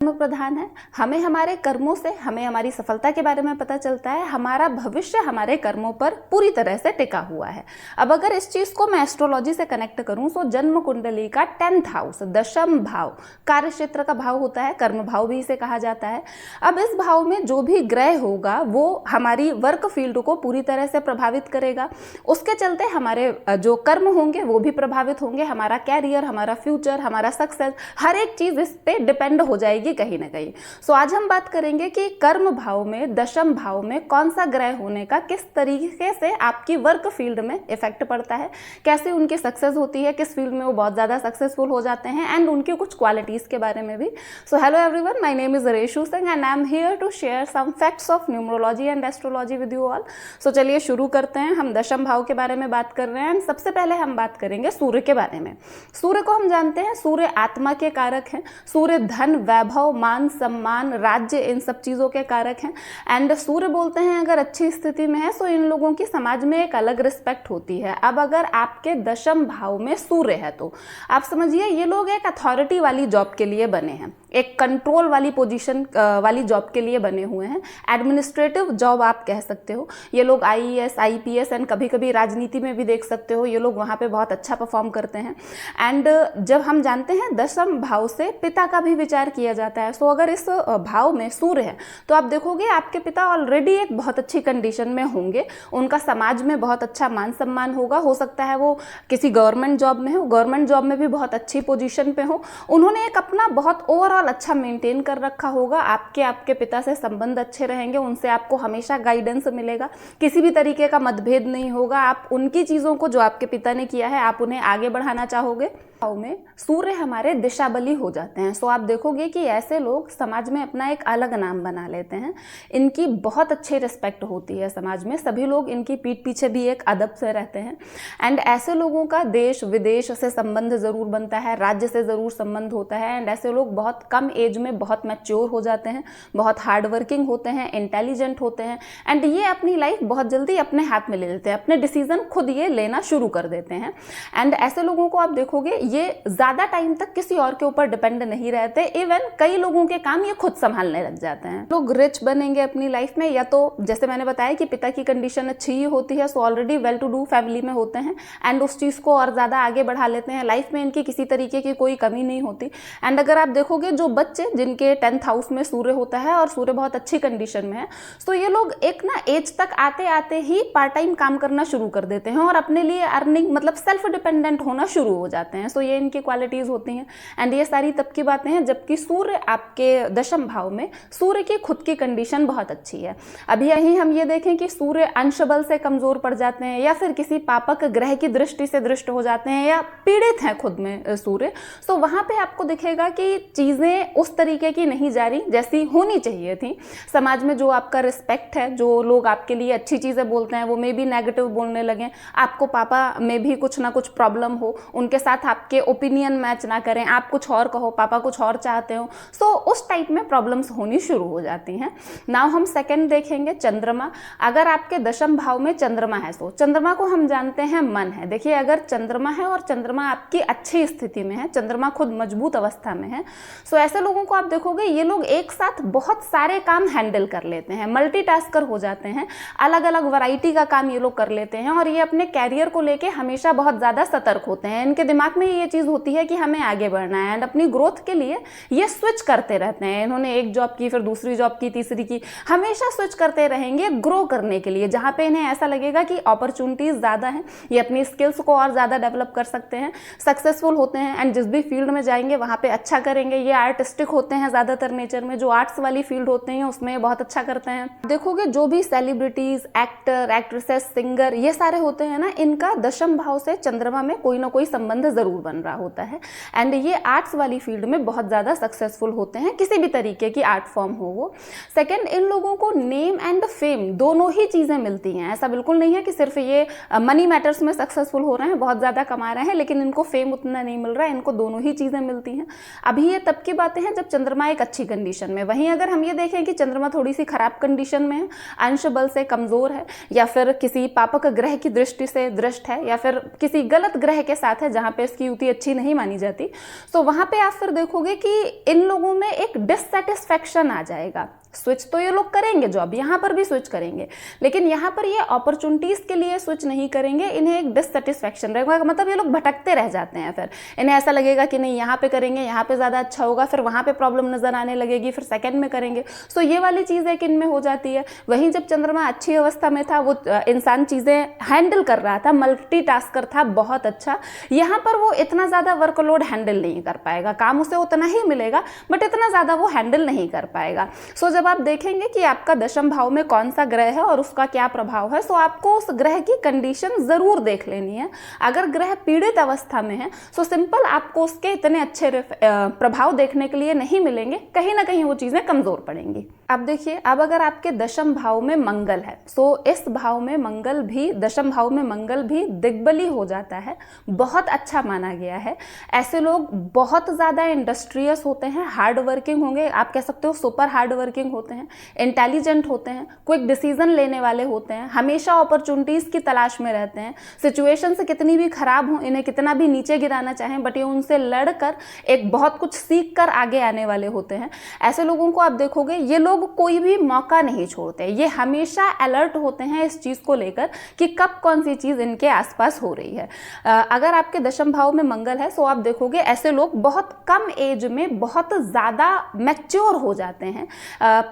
कर्म प्रधान है। हमें हमारे कर्मों से हमें हमारी सफलता के बारे में पता चलता है। हमारा भविष्य हमारे कर्मों पर पूरी तरह से टिका हुआ है। अब अगर इस चीज को मैं एस्ट्रोलॉजी से कनेक्ट करूं तो जन्म कुंडली का 10th हाउस, दशम भाव, कार्य क्षेत्र का भाव होता है, कर्म भाव भी इसे कहा जाता है। अब इस भाव में जो भी ग्रह होगा वो हमारी वर्क फील्ड को पूरी तरह से प्रभावित करेगा। उसके चलते हमारे जो कर्म होंगे वो भी प्रभावित होंगे। हमारा कैरियर, हमारा फ्यूचर, हमारा सक्सेस, हर एक चीज इस पे डिपेंड हो जाएगी कहीं ना कहीं। सो आज हम बात करेंगे कि कर्म भाव में, दशम भाव में कौन सा ग्रह होने का किस तरीके से आपकी वर्क फील्ड में इफेक्ट पड़ता है, कैसे उनकी सक्सेस होती है, किस फील्ड में वो बहुत ज्यादा सक्सेसफुल हो जाते हैं, एंड उनकी कुछ क्वालिटीज के बारे में भी। So hello everyone, my name is Reshu Singh and I am here to share some facts of numerology and astrology with you all. So चलिए शुरू करते हैं। हम दशम भाव के बारे में बात कर रहे हैं। सबसे पहले हम बात करेंगे सूर्य के बारे में। सूर्य को हम जानते हैं सूर्य आत्मा के कारक हैं। सूर्य धन, वैभव, मान, सम्मान, राज्य, इन सब चीजों के कारक हैं। एंड सूर्य बोलते हैं अगर अच्छी स्थिति में है तो इन लोगों की समाज में एक अलग रिस्पेक्ट होती है। अब अगर आपके दशम भाव में सूर्य है तो आप समझिए ये लोग एक अथॉरिटी वाली जॉब के लिए बने हैं, एक कंट्रोल वाली पोजीशन वाली जॉब के लिए बने हुए हैं। एडमिनिस्ट्रेटिव जॉब आप कह सकते हो। ये लोग आईएएस, आईपीएस एंड कभी कभी राजनीति में भी देख सकते हो, ये लोग वहां पे बहुत अच्छा परफॉर्म करते हैं। एंड जब हम जानते हैं दशम भाव से पिता का भी विचार किया जाता है। सो अगर इस भाव में सूर्य है तो आप देखोगे आपके पिता ऑलरेडी एक बहुत अच्छी कंडीशन में होंगे, उनका समाज में बहुत अच्छा मान सम्मान होगा। हो सकता है वो किसी गवर्नमेंट जॉब में हो, गवर्नमेंट जॉब में भी बहुत अच्छी पोजीशन पे हो। उन्होंने एक अपना बहुत ओवरऑल अच्छा मेंटेन कर रखा होगा। आपके पिता से संबंध अच्छे रहेंगे, उनसे आपको हमेशा गाइडेंस मिलेगा, किसी भी तरीके का मतभेद नहीं होगा। आप उनकी चीजों को जो आपके पिता ने किया है आप उन्हें आगे बढ़ाना चाहोगे। में सूर्य हमारे दिशा बली हो जाते हैं। सो आप देखोगे कि ऐसे लोग समाज में अपना एक अलग नाम बना लेते हैं। इनकी बहुत अच्छी रिस्पेक्ट होती है समाज में, सभी लोग इनकी पीठ पीछे भी एक अदब से रहते हैं। एंड ऐसे लोगों का देश विदेश से संबंध जरूर बनता है, राज्य से जरूर संबंध होता है। एंड ऐसे लोग बहुत कम एज में बहुत मैच्योर हो जाते हैं, बहुत हार्ड वर्किंग होते हैं, इंटेलिजेंट होते हैं। एंड ये अपनी लाइफ बहुत जल्दी अपने हाथ में ले लेते हैं, अपने डिसीजन खुद ये लेना शुरू कर देते हैं। एंड ऐसे लोगों को आप देखोगे ये ज्यादा टाइम तक किसी और के ऊपर डिपेंड नहीं रहते। इवन कई लोगों के काम ये खुद संभालने लग जाते हैं। लोग रिच बनेंगे अपनी लाइफ में, या तो जैसे मैंने बताया कि पिता की कंडीशन अच्छी ही होती है, so already well to do family में होते हैं एंड उस चीज को और ज्यादा आगे बढ़ा लेते हैं। लाइफ में इनकी किसी तरीके की कोई कमी नहीं होती। एंड अगर आप देखोगे जो बच्चे जिनके 10th हाउस में सूर्य होता है और सूर्य बहुत अच्छी कंडीशन में है, तो ये लोग एक ना एज तक आते आते ही पार्ट टाइम काम करना शुरू कर देते हैं और अपने लिए अर्निंग मतलब सेल्फ डिपेंडेंट होना शुरू हो जाते हैं। सो ये इनकी क्वालिटीज होती हैं। एंड ये सारी तब की बातें हैं जबकि सूर्य आपके दशम भाव में, सूर्य की खुद की कंडीशन बहुत अच्छी है। अभी यही हम ये देखें कि सूर्य अंश बल से कमजोर पड़ जाते हैं या फिर किसी पापक ग्रह की दृष्टि से दृष्ट हो जाते हैं या पीड़ित हैं खुद में सूर्य, तो वहां पे आपको दिखेगा कि चीजें उस तरीके की नहीं जा रही जैसी होनी चाहिए थी। समाज में जो आपका रिस्पेक्ट है, जो लोग आपके लिए अच्छी चीजें बोलते हैं वो मे भी नेगेटिव बोलने लगे। आपको पापा में भी कुछ ना कुछ प्रॉब्लम हो, उनके साथ आपके ओपिनियन मैच ना करें, आप कुछ और कहो, पापा कुछ और चाहते हो, सो उस टाइप में प्रॉब्लम्स होनी शुरू हो जाती हैं। नाउ हम सेकंड देखेंगे चंद्रमा। अगर आपके दशम भाव में चंद्रमा है तो चंद्रमा को हम जानते हैं मन है। देखिए अगर चंद्रमा है और चंद्रमा आपकी अच्छी स्थिति में है, चंद्रमा खुद मजबूत अवस्था में है, सो ऐसे लोगों को आप देखोगे ये लोग एक साथ बहुत सारे काम हैंडल कर लेते हैं, मल्टीटास्कर हो जाते हैं, अलग अलग वैरायटी का काम ये लोग कर लेते हैं और ये अपने कैरियर को लेके हमेशा बहुत ज्यादा सतर्क होते हैं। इनके दिमाग में ये चीज होती है कि हमें आगे बढ़ना है एंड अपनी ग्रोथ के लिए ये स्विच करते रहते हैं। इन्होंने एक जॉब की, फिर दूसरी जॉब की, तीसरी की, हमेशा स्विच करते रहेंगे ग्रो करने के लिए। जहां पे इन्हें ऐसा लगेगा कि अपॉर्चुनिटीज ज्यादा हैं, ये अपनी स्किल्स को और ज्यादा डेवलप कर सकते हैं, सक्सेसफुल होते हैं एंड जिस भी फील्ड में जाएंगे वहां पे अच्छा करेंगे। ये आर्टिस्टिक होते हैं ज्यादातर नेचर में, जो आर्ट्स वाली फील्ड होते हैं उसमें बहुत अच्छा करते हैं। देखोगे जो भी सेलिब्रिटीज, एक्टर, एक्ट्रेसेस, सिंगर, ये सारे होते हैं ना, इनका दशम भाव से चंद्रमा में कोई ना कोई संबंध जरूर बन रहा होता है। एंड ये आर्ट्स वाली फील्ड में बहुत ज्यादा सक्सेसफुल होते हैं, किसी भी तरीके की आर्ट फॉर्म हो वो। सेकंड, इन लोगों को नेम एंड फेम दोनों ही चीजें मिलती हैं। ऐसा बिल्कुल नहीं है कि सिर्फ ये मनी मैटर्स में सक्सेसफुल हो रहे हैं, बहुत ज्यादा कमा रहे हैं, लेकिन इनको फेम उतना नहीं मिल रहा है। इनको दोनों ही चीजें मिलती हैं। अभी ये तब की बातें हैं जब चंद्रमा एक अच्छी कंडीशन में। वहीं अगर हम ये देखें कि चंद्रमा थोड़ी सी खराब कंडीशन में है, अंश बल से कमजोर है, या फिर किसी पापक ग्रह की दृष्टि से दृष्ट है, या फिर किसी गलत ग्रह के साथ है जहां पे इसकी युति अच्छी नहीं मानी जाती, तो वहां पे आप फिर देखोगे कि इन लोगों में एक डिससेटिस्फैक्शन आ जाएगा। स्विच तो ये लोग करेंगे जॉब, यहाँ पर भी स्विच करेंगे, लेकिन यहाँ पर ये अपॉर्चुनिटीज के लिए स्विच नहीं करेंगे, इन्हें एक डिससेटिस्फैक्शन रहेगा, मतलब ये लोग भटकते रह जाते हैं। फिर इन्हें ऐसा लगेगा कि नहीं यहाँ पे करेंगे, यहाँ पे ज़्यादा अच्छा होगा, फिर वहाँ पे प्रॉब्लम नजर आने लगेगी, फिर सेकंड में करेंगे। सो ये वाली चीज़ एक इनमें हो जाती है। वहीं जब चंद्रमा अच्छी अवस्था में था, वो इंसान चीज़ें हैंडल कर रहा था, मल्टीटास्कर था, बहुत अच्छा। यहाँ पर वो इतना ज़्यादा वर्कलोड हैंडल नहीं कर पाएगा, काम उसे उतना ही मिलेगा बट इतना ज़्यादा वो हैंडल नहीं कर पाएगा। सो जब आप देखेंगे कि आपका दशम भाव में कौन सा ग्रह है और उसका क्या प्रभाव है, सो आपको उस ग्रह की कंडीशन जरूर देख लेनी है। अगर ग्रह पीड़ित अवस्था में है सो सिंपल आपको उसके इतने अच्छे प्रभाव देखने के लिए नहीं मिलेंगे, कहीं ना कहीं वो चीजें कमजोर पड़ेंगी। अब देखिए, अब अगर आपके दशम भाव में मंगल है, सो इस भाव में मंगल भी, दशम भाव में मंगल भी दिग्बली हो जाता है, बहुत अच्छा माना गया है। ऐसे लोग बहुत ज्यादा इंडस्ट्रियस होते हैं, हार्ड वर्किंग होंगे, आप कह सकते हो सुपर हार्ड वर्किंग होते हैं, इंटेलिजेंट होते हैं, क्विक डिसीजन लेने वाले होते हैं, हमेशा अपॉर्चुनिटीज की तलाश में रहते हैं। सिचुएशन से कितनी भी खराब हो, इन्हें कितना भी नीचे गिराना चाहें, बट ये उनसे लड़कर एक बहुत कुछ सीख कर आगे आने वाले होते हैं। ऐसे लोगों को आप देखोगे, ये लोग कोई भी मौका नहीं छोड़ते, ये हमेशा अलर्ट होते हैं इस चीज को लेकर कि कब कौन सी चीज इनके आसपास हो रही है। अगर आपके दशम भाव में मंगल है सो आप देखोगे ऐसे लोग बहुत कम एज में बहुत ज्यादा मैच्योर हो जाते हैं।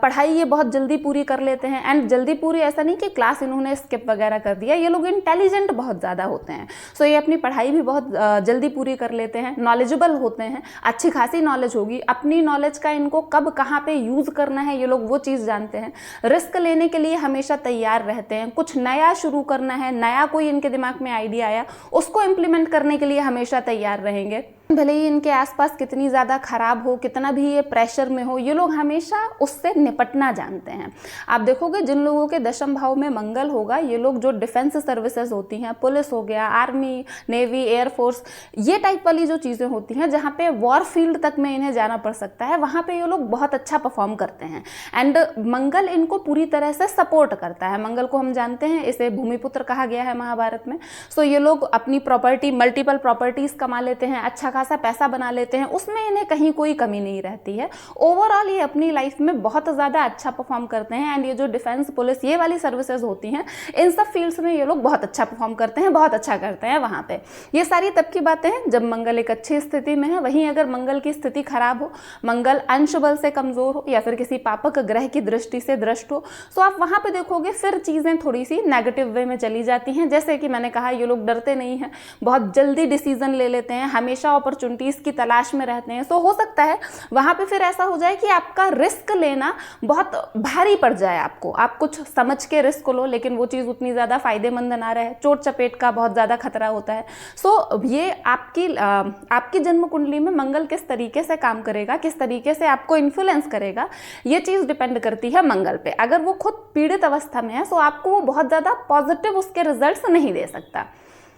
पढ़ाई ये बहुत जल्दी पूरी कर लेते हैं, एंड जल्दी पूरी ऐसा नहीं कि क्लास इन्होंने स्किप वगैरह कर दिया, ये लोग इंटेलिजेंट बहुत ज़्यादा होते हैं। सो ये अपनी पढ़ाई भी बहुत जल्दी पूरी कर लेते हैं, नॉलेजेबल होते हैं, अच्छी खासी नॉलेज होगी, अपनी नॉलेज का इनको कब कहाँ पे यूज़ करना है ये लोग वो चीज़ जानते हैं। रिस्क लेने के लिए हमेशा तैयार रहते हैं, कुछ नया शुरू करना है, नया कोई इनके दिमाग में आइडिया आया उसको इम्प्लीमेंट करने के लिए हमेशा तैयार रहेंगे। भले ही इनके आसपास कितनी ज़्यादा खराब हो, कितना भी ये प्रेशर में हो, ये लोग हमेशा उससे निपटना जानते हैं। आप देखोगे जिन लोगों के दशम भाव में मंगल होगा, ये लोग जो डिफेंस सर्विसेज होती हैं, पुलिस हो गया, आर्मी, नेवी, एयरफोर्स, ये टाइप वाली जो चीज़ें होती हैं जहाँ पे वॉर फील्ड तक में इन्हें जाना पड़ सकता है, वहाँ पे ये लोग बहुत अच्छा परफॉर्म करते हैं। एंड मंगल इनको पूरी तरह से सपोर्ट करता है। मंगल को हम जानते हैं, इसे भूमिपुत्र कहा गया है महाभारत में। सो ये लोग अपनी प्रॉपर्टी, मल्टीपल प्रॉपर्टीज कमा लेते हैं, अच्छा खासा पैसा बना लेते हैं, उसमें इन्हें कहीं कोई कमी नहीं रहती है। ओवरऑल ये अपनी लाइफ में बहुत ज़्यादा अच्छा परफॉर्म करते हैं। एंड ये जो डिफेंस, पुलिस, ये वाली सर्विसेज होती हैं, इन सब फील्ड्स में ये लोग बहुत अच्छा परफॉर्म करते हैं, बहुत अच्छा करते हैं वहाँ पे। ये सारी तब की बातें हैं जब मंगल एक अच्छी स्थिति में है। वहीं अगर मंगल की स्थिति खराब हो, मंगल अंश बल से कमजोर हो, या फिर किसी पापक ग्रह की दृष्टि से दृष्ट हो, तो आप वहाँ पे देखोगे फिर चीज़ें थोड़ी सी नेगेटिव वे में चली जाती हैं। जैसे कि मैंने कहा, ये लोग डरते नहीं हैं, बहुत जल्दी डिसीजन ले लेते हैं, हमेशा अपॉर्चुनिटीज की तलाश में रहते हैं। सो हो सकता है वहां पे फिर ऐसा हो जाए कि आपका रिस्क लेना बहुत भारी पड़ जाए आपको, आप कुछ समझ के रिस्क लो, लेकिन वो चीज उतनी ज्यादा फायदेमंद ना रहे, चोट चपेट का बहुत ज्यादा खतरा होता है। सो ये आपकी जन्म कुंडली में मंगल किस तरीके से काम करेगा, किस तरीके से आपको इन्फ्लुएंस करेगा, ये चीज डिपेंड करती है मंगल पे। अगर वो खुद पीड़ित अवस्था में है सो आपको वो बहुत ज्यादा पॉजिटिव उसके रिजल्ट्स नहीं दे सकता।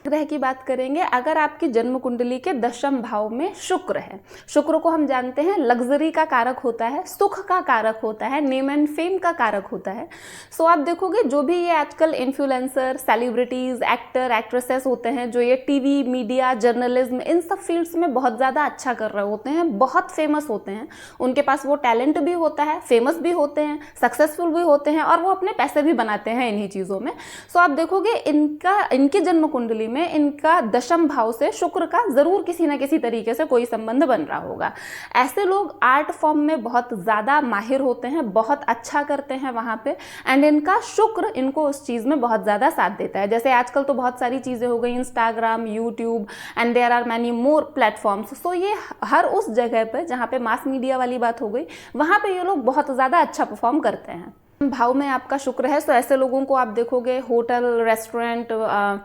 ग्रह की बात करेंगे, अगर आपकी जन्म कुंडली के दशम भाव में शुक्र है, शुक्र को हम जानते हैं लग्जरी का कारक होता है, सुख का कारक होता है, नेम एंड फेम का कारक होता है। सो आप देखोगे जो भी ये आजकल इन्फ्लुएंसर, सेलिब्रिटीज, एक्टर, एक्ट्रेसेस होते हैं, जो ये टीवी, मीडिया, जर्नलिज्म, इन सब फील्ड्स में बहुत ज़्यादा अच्छा कर रहे होते हैं, बहुत फेमस होते हैं, उनके पास वो टैलेंट भी होता है, फेमस भी होते हैं, सक्सेसफुल भी होते हैं, और वो अपने पैसे भी बनाते हैं इन्हीं चीज़ों में। सो आप देखोगे इनकी जन्म कुंडली में इनका दशम भाव से शुक्र का जरूर किसी ना किसी तरीके से कोई संबंध बन रहा होगा। ऐसे लोग आर्ट फॉर्म में बहुत ज्यादा माहिर होते हैं, बहुत अच्छा करते हैं वहां पे, एंड इनका शुक्र इनको उस चीज में बहुत ज्यादा साथ देता है। जैसे आजकल तो बहुत सारी चीजें हो गई, Instagram, YouTube, and there are many more platforms. So ये हर उस जगह पे जहाँ पे मास मीडिया वाली बात हो गई, वहां पे ये लोग बहुत ज्यादा अच्छा परफॉर्म करते हैं। भाव में आपका शुक्र है, तो ऐसे लोगों को आप देखोगे hotel, restaurant,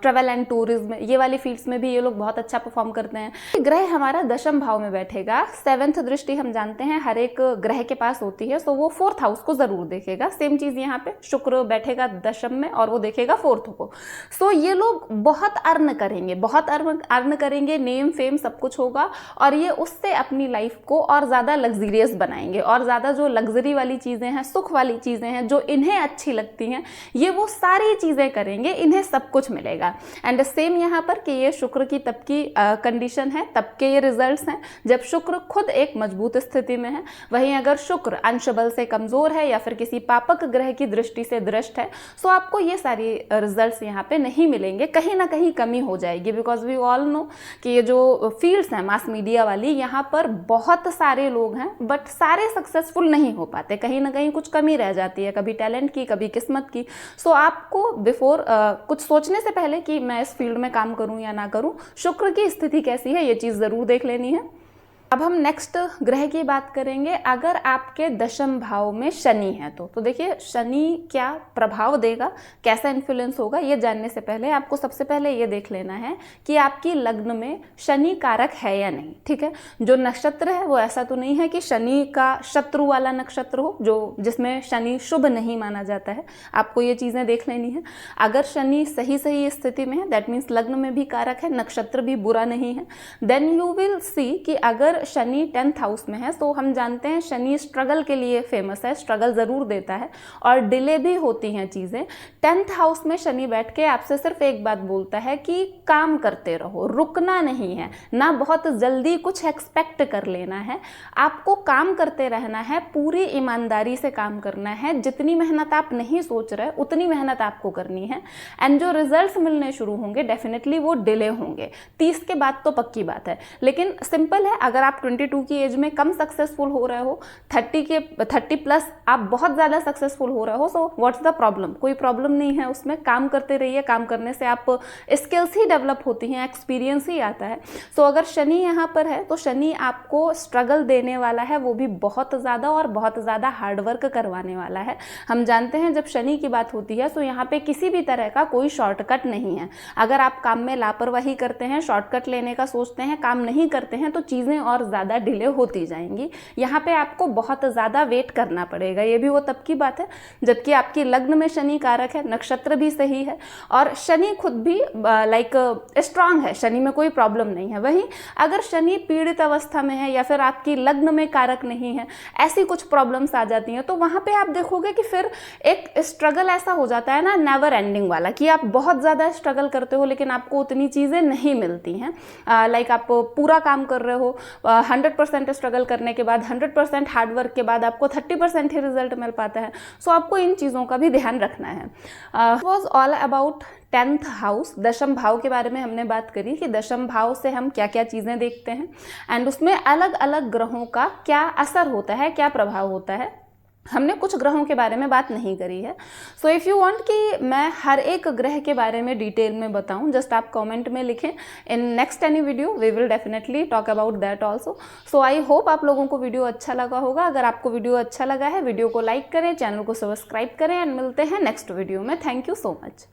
travel and tourism, ये वाली फील्ड्स में भी ये लोग बहुत अच्छा परफॉर्म करते हैं। ग्रह हमारा दशम भाव में बैठेगा, 7th दृष्टि हम जानते हैं हर एक ग्रह के पास होती है, तो वो 4th हाउस को जरूर देखेगा। सेम चीज यहाँ पे शुक्र बैठेगा दशम में और वो देखेगा 4th को। सो ये लोग बहुत अर्न करेंगे, बहुत अर्न करेंगे, नेम फेम सब कुछ होगा, और ये उससे अपनी लाइफ को और ज्यादा लग्जरियस बनाएंगे, और ज्यादा जो लग्जरी वाली चीजें हैं, सुख वाली चीजें हैं जो इन्हें अच्छी लगती हैं, ये वो सारी चीजें करेंगे, इन्हें सब कुछ मिलेगा। एंड सेम यहाँ पर कि ये शुक्र की तब की कंडीशन है, तब के ये रिजल्ट्स हैं जब शुक्र खुद एक मजबूत स्थिति में है। वहीं अगर शुक्र अंश बल से कमजोर है या फिर किसी पापक ग्रह की दृष्टि से दृष्ट है, तो आपको ये सारी रिजल्ट्स यहाँ पे नहीं मिलेंगे, कहीं ना कहीं कमी हो जाएगी। बिकॉज वी ऑल नो कि ये जो फील्ड्स हैं मास मीडिया वाली, यहाँ पर बहुत सारे लोग हैं बट सारे सक्सेसफुल नहीं हो पाते, कहीं ना कहीं कुछ कमी रह जाती है, कभी टैलेंट की, कभी किस्मत की। सो आपको बिफोर कुछ सोचने से पहले कि मैं इस फील्ड में काम करूं या ना करूं, शुक्र की स्थिति कैसी है ये चीज़ ज़रूर देख लेनी है। अब हम नेक्स्ट ग्रह की बात करेंगे। अगर आपके दशम भाव में शनि है तो देखिए शनि क्या प्रभाव देगा, कैसा इन्फ्लुएंस होगा, ये जानने से पहले आपको सबसे पहले ये देख लेना है कि आपकी लग्न में शनि कारक है या नहीं। ठीक है, जो नक्षत्र है वो ऐसा तो नहीं है कि शनि का शत्रु वाला नक्षत्र हो, जो जिसमें शनि शुभ नहीं माना जाता है, आपको ये चीज़ें देख लेनी है। अगर शनि सही स्थिति में है, दैट मीन्स लग्न में भी कारक है, नक्षत्र भी बुरा नहीं है, देन यू विल सी कि अगर शनि 10th हाउस में है, तो हम जानते हैं शनि स्ट्रगल के लिए फेमस है, स्ट्रगल जरूर देता है और डिले भी होती हैं चीजें। 10th हाउस में शनि बैठ के आपसे सिर्फ एक बात बोलता है कि काम करते रहो, रुकना नहीं है, ना बहुत जल्दी कुछ एक्सपेक्ट कर लेना है, आपको काम करते रहना है, पूरी ईमानदारी से काम करना है, जितनी मेहनत आप नहीं सोच रहे उतनी मेहनत आपको करनी है। एंड जो रिजल्ट्स मिलने शुरू होंगे डेफिनेटली वो डिले होंगे, 30 के बाद तो पक्की बात है। लेकिन सिंपल है, अगर आप 22 की एज में कम सक्सेसफुल हो रहे हो, 30 प्लस आप बहुत ज़्यादा सक्सेसफुल हो रहे हो, सो व्हाट्स द प्रॉब्लम? कोई प्रॉब्लम नहीं है उसमें, काम करते रहिए, काम करने से आप स्किल्स ही डेवलप होती हैं, एक्सपीरियंस ही आता है। सो अगर शनि यहाँ पर है तो शनि आपको स्ट्रगल देने वाला है, वो भी बहुत ज़्यादा और बहुत ज़्यादा हार्डवर्क करवाने वाला है। हम जानते हैं जब शनि की बात होती है तो यहाँ पे किसी भी तरह का कोई शॉर्टकट नहीं है। अगर आप काम में लापरवाही करते हैं, शॉर्टकट लेने का सोचते हैं, काम नहीं करते हैं, तो चीज़ें और ज़्यादा डिले होती जाएंगी। यहाँ पे आपको बहुत ज़्यादा वेट करना पड़ेगा। ये भी वो तब की बात है जबकि आपकी लग्न में शनि कारक है, नक्षत्र भी सही है और शनि खुद भी स्ट्रांग है, शनि में कोई प्रॉब्लम नहीं है। वहीं अगर शनि पीड़ित अवस्था में है या फिर आपकी लग्न में कारक नहीं है, ऐसी कुछ प्रॉब्लम्स आ जाती हैं, तो वहाँ पे आप देखोगे कि फिर एक स्ट्रगल ऐसा हो जाता है ना, नेवर एंडिंग वाला, कि आप बहुत ज़्यादा स्ट्रगल करते हो लेकिन आपको उतनी चीज़ें नहीं मिलती हैं। आप पूरा काम कर रहे हो, 100% स्ट्रगल करने के बाद, 100% हार्डवर्क के बाद आपको 30% ही रिजल्ट मिल पाता है। सो आपको इन चीज़ों का भी ध्यान रखना है। Was all about 10th house, दशम भाव के बारे में हमने बात करी कि दशम भाव से हम क्या क्या चीज़ें देखते हैं एंड उसमें अलग अलग ग्रहों का क्या असर होता है, क्या प्रभाव होता है। हमने कुछ ग्रहों के बारे में बात नहीं करी है। सो इफ़ यू वांट कि मैं हर एक ग्रह के बारे में डिटेल में बताऊं, जस्ट आप कमेंट में लिखें। In next any video we will definitely talk about that also. So I hope आप लोगों को वीडियो अच्छा लगा होगा। अगर आपको वीडियो अच्छा लगा है, वीडियो को लाइक करें, चैनल को सब्सक्राइब करें एंड मिलते हैं नेक्स्ट वीडियो में। Thank you so much.